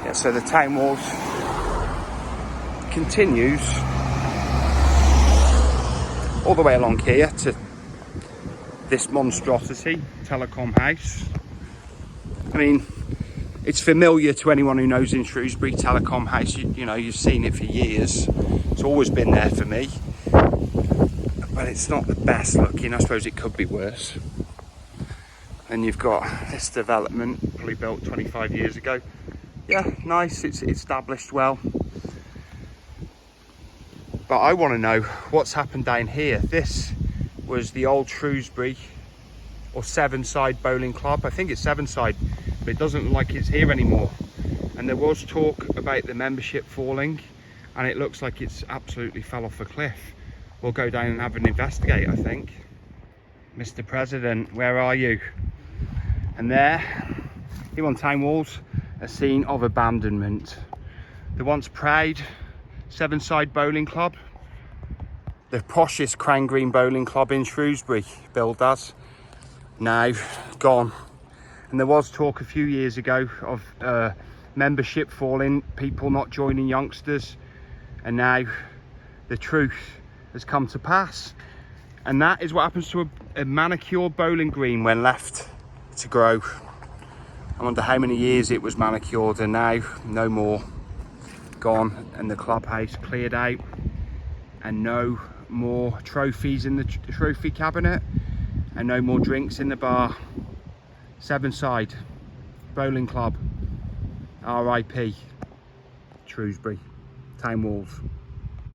Yeah, so the town walls continues all the way along here to this monstrosity, Telecom House. I mean, it's familiar to anyone who knows in Shrewsbury, Telecom House. You know, you've seen it for years. It's always been there for me. But it's not the best looking. I suppose it could be worse. And you've got this development, probably built 25 years ago. Yeah, nice, it's established well. But I want to know what's happened down here. This was the old Shrewsbury or Severnside bowling club. I think it's Severnside, but it doesn't look like it's here anymore. And there was talk about the membership falling, and it looks like it's absolutely fell off a cliff. We'll go down and have an investigate, I think. Mr. President, where are you? And there, here on town walls, a scene of abandonment. The once proud Severnside Bowling Club, the poshest Crown Green Bowling Club in Shrewsbury, billed as, now gone. And there was talk a few years ago of membership falling, people not joining youngsters, and now the truth has come to pass. And that is what happens to a manicured bowling green when left to grow. I wonder how many years it was manicured, and now no more. Gone, and the clubhouse cleared out, and no more trophies in the trophy cabinet, and no more drinks in the bar. Severnside Bowling Club, RIP Shrewsbury, town walls.